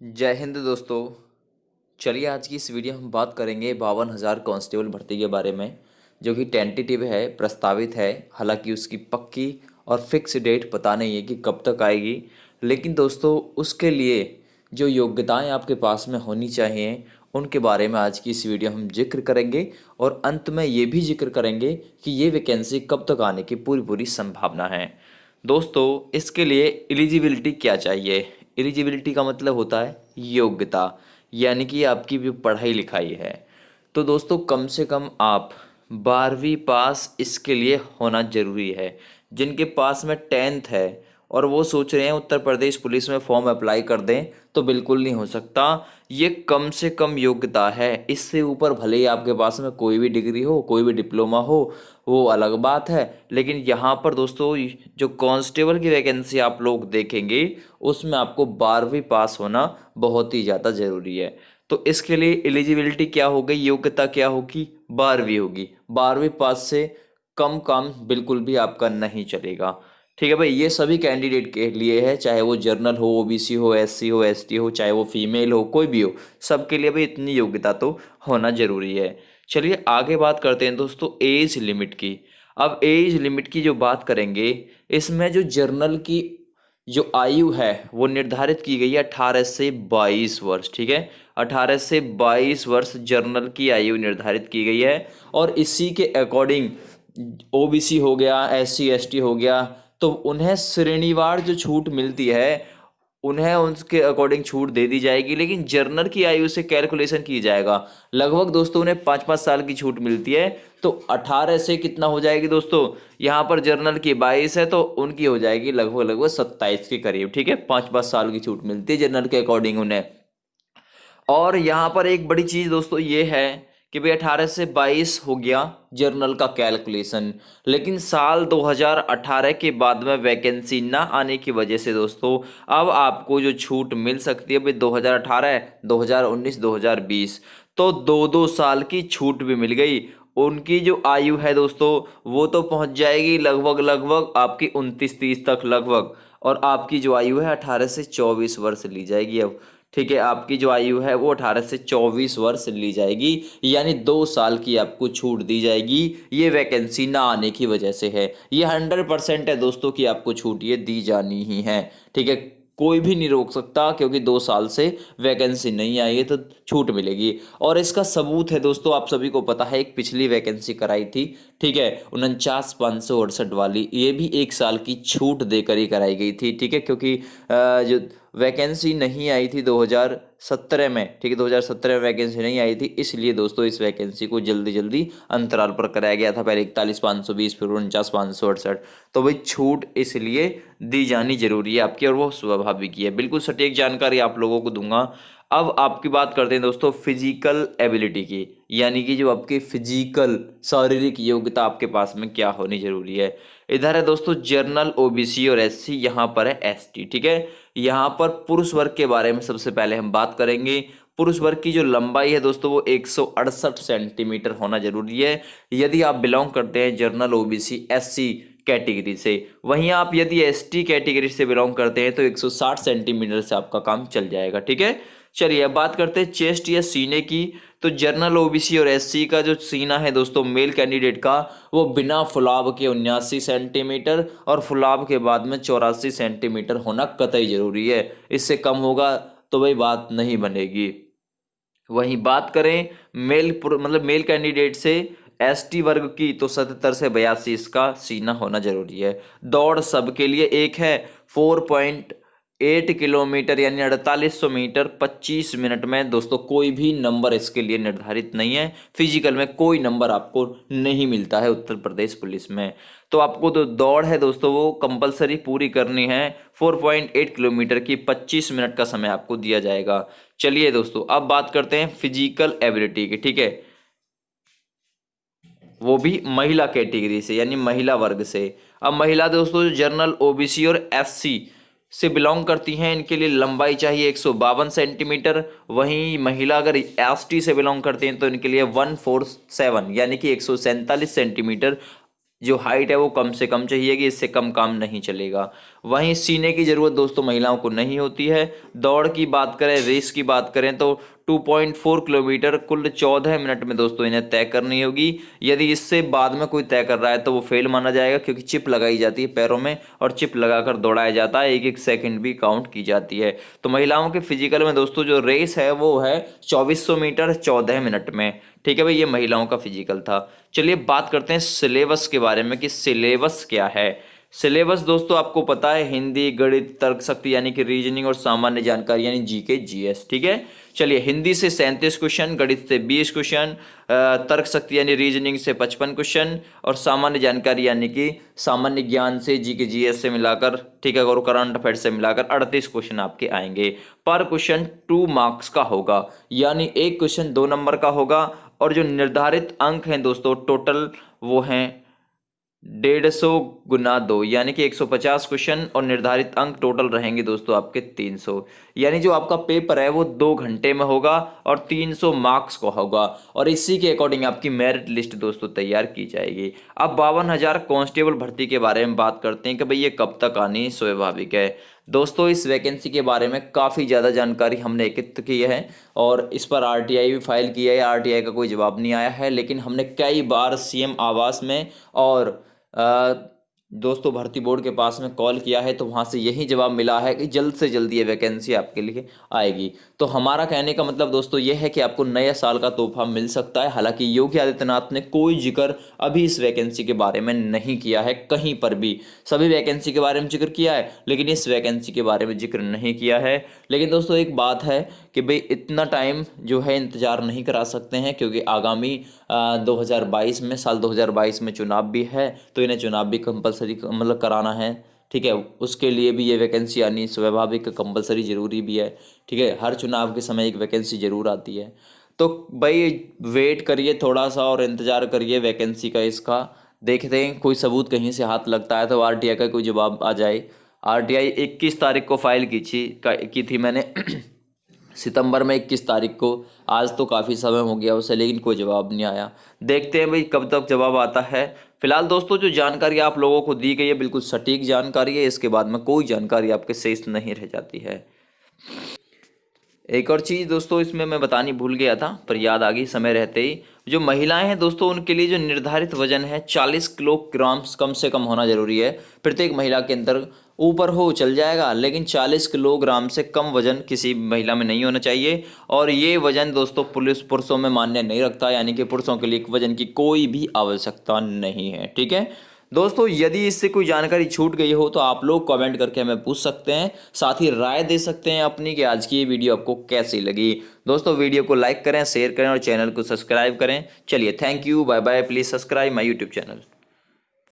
जय हिंद दोस्तों। चलिए आज की इस वीडियो में हम बात करेंगे 52,000 कांस्टेबल भर्ती के बारे में, जो कि टेंटेटिव है, प्रस्तावित है। हालांकि उसकी पक्की और फिक्स डेट पता नहीं है कि कब तक आएगी। लेकिन दोस्तों उसके लिए जो योग्यताएं आपके पास में होनी चाहिए, उनके बारे में आज की इस वीडियो हम जिक्र करेंगे। और अंत में ये भी जिक्र करेंगे कि ये वैकेंसी कब तक आने की पूरी पूरी संभावना है। दोस्तों इसके लिए एलिजिबिलिटी क्या चाहिए? एलिजिबिलिटी का मतलब होता है योग्यता, यानी कि आपकी जो पढ़ाई लिखाई है। तो दोस्तों कम से कम आप 12वीं पास इसके लिए होना जरूरी है। जिनके पास में 10th है और वो सोच रहे हैं उत्तर प्रदेश पुलिस में फॉर्म अप्लाई कर दें, तो बिल्कुल नहीं हो सकता। ये कम से कम योग्यता है। इससे ऊपर भले ही आपके पास में कोई भी डिग्री हो, कोई भी डिप्लोमा हो, वो अलग बात है। लेकिन यहाँ पर दोस्तों जो कांस्टेबल की वैकेंसी आप लोग देखेंगे, उसमें आपको 12वीं पास होना बहुत ही ज़्यादा ज़रूरी है। तो इसके लिए एलिजिबिलिटी क्या हो गई, योग्यता क्या होगी? 12वीं होगी। 12वीं पास से कम काम बिल्कुल भी आपका नहीं चलेगा। ठीक है भाई, ये सभी कैंडिडेट के लिए है, चाहे वो जर्नल हो, ओबीसी हो, एससी हो, एसटी हो, चाहे वो फीमेल हो, कोई भी हो, सबके लिए भाई इतनी योग्यता तो होना जरूरी है। चलिए आगे बात करते हैं दोस्तों एज लिमिट की। अब एज लिमिट की जो बात करेंगे, इसमें जो जर्नल की जो आयु है वो निर्धारित की गई है 18 से 22 वर्ष। ठीक है, 18 से 22 वर्ष जर्नल की आयु निर्धारित की गई है। और इसी के अकॉर्डिंग ओबीसी हो गया, एससी एसटी हो गया, तो उन्हें श्रेणीवार जो छूट मिलती है, उन्हें उसके अकॉर्डिंग छूट दे दी जाएगी। लेकिन जर्नल की आयु से कैलकुलेशन की जाएगा। लगभग दोस्तों उन्हें 5-5 साल की छूट मिलती है। तो 18 से कितना हो जाएगी दोस्तों? यहाँ पर जर्नल की 22 है, तो उनकी हो जाएगी लगभग लगभग 27 के करीब। ठीक है, 5-5 साल की छूट मिलती है जर्नल के अकॉर्डिंग उन्हें। और यहाँ पर एक बड़ी चीज दोस्तों ये है कि भाई 18 से 22 हो गया जर्नल का कैलकुलेशन। लेकिन साल 2018 के बाद में वैकेंसी ना आने की वजह से दोस्तों अब आपको जो छूट मिल सकती है भाई 2018, 2019, 2020, तो 2-2 साल की छूट भी मिल गई। उनकी जो आयु है दोस्तों वो तो पहुंच जाएगी लगभग लगभग आपकी 29-30 तक लगभग। और आपकी जो आयु है 18 से 24 वर्ष ली जाएगी अब। ठीक है, आपकी जो आयु है वो 18 से 24 वर्ष ली जाएगी, यानी 2 साल की आपको छूट दी जाएगी। ये वैकेंसी ना आने की वजह से है। ये 100% है दोस्तों कि आपको छूट ये दी जानी ही है। ठीक है, कोई भी नहीं रोक सकता, क्योंकि 2 साल से वैकेंसी नहीं आई है तो छूट मिलेगी। और इसका सबूत है दोस्तों, आप सभी को पता है, एक पिछली वैकेंसी कराई थी। ठीक है, 49,568 वाली, ये भी 1 साल की छूट देकर ही कराई गई थी। ठीक है, क्योंकि जो वैकेंसी नहीं आई थी 2017 में, ठीक है, 2017 में वैकेंसी नहीं आई थी, इसलिए दोस्तों इस वैकेंसी को जल्दी जल्दी अंतराल पर कराया गया था। पहले 41,520, फिर 49,568। तो भाई छूट इसलिए दी जानी जरूरी है आपकी, और वो स्वाभाविक ही है। बिल्कुल सटीक जानकारी आप लोगों को दूंगा। अब आपकी बात करते हैं दोस्तों फिजिकल एबिलिटी की, यानी कि जो आपकी फिजिकल शारीरिक योग्यता आपके पास में क्या होनी जरूरी है। इधर है दोस्तो68 जर्नल, ओबीसी और एससी, यहाँ पर है एसटी। ठीक है, यहाँ पर पुरुष वर्ग के बारे में सबसे पहले हम बात करेंगे। पुरुष वर्ग की जो लंबाई है दोस्तों वो 168 सेंटीमीटर होना जरूरी है, यदि आप बिलोंग करते हैं जर्नल, ओबीसी, एससी कैटेगरी से। वहीं आप यदि एसटी कैटेगरी से बिलोंग करते हैं तो 160 सेंटीमीटर से आपका काम चल जाएगा। ठीक है, चलिए अब बात करते हैं चेस्ट या सीने की। तो जर्नल, ओबीसी और एससी का जो सीना है दोस्तों मेल कैंडिडेट का, वो बिना फुलाव के 79 सेंटीमीटर और फुलाव के बाद में 84 सेंटीमीटर होना कतई जरूरी है। इससे कम होगा तो भाई बात नहीं बनेगी। वहीं बात करें मतलब मेल कैंडिडेट से एसटी वर्ग की, तो 77 से 82 इसका सीना होना जरूरी है। दौड़ सबके लिए एक है, 4.8 किलोमीटर यानी 4800 मीटर 25 मिनट में। दोस्तों कोई भी नंबर इसके लिए निर्धारित नहीं है, फिजिकल में कोई नंबर आपको नहीं मिलता है उत्तर प्रदेश पुलिस में। तो आपको जो दौड़ है दोस्तों वो कंपलसरी पूरी करनी है। 4.8 किलोमीटर की 25 मिनट का समय आपको दिया जाएगा। चलिए दोस्तों अब बात करते हैं फिजिकल एबिलिटी की। ठीक है, वो भी महिला कैटेगरी से, यानी महिला वर्ग से। अब महिला दोस्तों जो जर्नल, ओबीसी और एससी से बिलोंग करती हैं, इनके लिए लंबाई चाहिए 152 सेंटीमीटर। वहीं महिला अगर एसटी से बिलोंग करती हैं तो इनके लिए 147 यानी कि 147 सेंटीमीटर जो हाइट है वो कम से कम चाहिए, कि इससे कम काम नहीं चलेगा। वहीं सीने की ज़रूरत दोस्तों महिलाओं को नहीं होती है। दौड़ की बात करें, रेस की बात करें तो 2.4 किलोमीटर कुल 14 मिनट में दोस्तों इन्हें तय करनी होगी। यदि इससे बाद में कोई तय कर रहा है तो वो फेल माना जाएगा, क्योंकि चिप लगाई जाती है पैरों में और चिप लगाकर दौड़ाया जाता है, एक एक सेकंड भी काउंट की जाती है। तो महिलाओं के फिजिकल में दोस्तों जो रेस है वो है 2400 मीटर 14 मिनट में। ठीक है भाई, ये महिलाओं का फिजिकल था। चलिए बात करते हैं सिलेबस के बारे में कि सिलेबस क्या है। सिलेबस दोस्तों आपको पता है, हिंदी, गणित, तर्क शक्ति यानी कि रीजनिंग और सामान्य जानकारी यानी जीके जीएस। ठीक है, चलिए हिंदी से 37 क्वेश्चन, गणित से 20 क्वेश्चन, तर्क शक्ति यानी रीजनिंग से 55 क्वेश्चन और सामान्य जानकारी यानी कि सामान्य ज्ञान से जीके जीएस से मिलाकर, ठीक है, और करंट अफेयर से मिलाकर 38 क्वेश्चन आपके आएंगे। पर क्वेश्चन 2 मार्क्स का होगा, यानी एक क्वेश्चन 2 नंबर का होगा। और जो निर्धारित अंक हैं दोस्तों टोटल वो हैं 150 गुना 2 यानी कि 150 क्वेश्चन और निर्धारित अंक टोटल रहेंगे दोस्तों आपके 300। यानी जो आपका पेपर है वो 2 घंटे में होगा और 300 मार्क्स का होगा और इसी के अकॉर्डिंग आपकी मेरिट लिस्ट दोस्तों तैयार की जाएगी। अब 52,000 कांस्टेबल भर्ती के बारे में बात करते हैं कि भाई ये कब तक आनी स्वाभाविक है। दोस्तों इस वैकेंसी के बारे में काफ़ी ज़्यादा जानकारी हमने एकत्र की है और इस पर आरटीआई भी फाइल किया है। आरटीआई का कोई जवाब नहीं आया है, लेकिन हमने कई बार सीएम आवास में और दोस्तों भर्ती बोर्ड के पास में कॉल किया है, तो वहाँ से यही जवाब मिला है कि जल्द से जल्द ये वैकेंसी आपके लिए आएगी। तो हमारा कहने का मतलब दोस्तों ये है कि आपको नए साल का तोहफा मिल सकता है। हालांकि योगी आदित्यनाथ ने कोई जिक्र अभी इस वैकेंसी के बारे में नहीं किया है कहीं पर भी। सभी वैकेंसी के बारे में जिक्र किया है लेकिन इस वैकेंसी के बारे में जिक्र नहीं किया है। लेकिन दोस्तों एक बात है कि भाई इतना टाइम जो है इंतज़ार नहीं करा सकते हैं, क्योंकि आगामी 2022 में, साल 2022 में चुनाव भी है, तो इन्हें चुनाव भी कंपलसरी मतलब कराना है। ठीक है, उसके लिए भी ये वैकेंसी आनी स्वाभाविक कंपलसरी ज़रूरी भी है। ठीक है, हर चुनाव के समय एक वैकेंसी ज़रूर आती है। तो भाई वेट करिए थोड़ा सा और इंतज़ार करिए वैकेंसी का। इसका देखते हैं कोई सबूत कहीं से हाथ लगता है तो आरटीआई का कोई जवाब आ जाए। आरटीआई 21 तारीख को फाइल की थी मैंने सितंबर में 21 तारीख को। आज तो काफ़ी समय हो गया उसे, लेकिन कोई जवाब नहीं आया। देखते हैं भाई कब तक जवाब आता है। फिलहाल दोस्तों जो जानकारी आप लोगों को दी गई है बिल्कुल सटीक जानकारी है, इसके बाद में कोई जानकारी आपके शेष नहीं रह जाती है। एक और चीज़ दोस्तों इसमें मैं बतानी भूल गया था, पर याद आ गई समय रहते ही। जो महिलाएं हैं दोस्तों उनके लिए जो निर्धारित वजन है 40 किलोग्राम कम से कम होना जरूरी है। प्रत्येक महिला के अंदर ऊपर हो चल जाएगा, लेकिन 40 किलोग्राम से कम वजन किसी महिला में नहीं होना चाहिए। और ये वजन दोस्तों पुरुषों में मान्य नहीं रखता, यानी कि पुरुषों के लिए वजन की कोई भी आवश्यकता नहीं है। ठीक है दोस्तों, यदि इससे कोई जानकारी छूट गई हो तो आप लोग कमेंट करके हमें पूछ सकते हैं, साथ ही राय दे सकते हैं अपनी कि आज की ये वीडियो आपको कैसी लगी। दोस्तों वीडियो को लाइक करें, शेयर करें और चैनल को सब्सक्राइब करें। चलिए thank you, bye bye. Please subscribe my YouTube channel.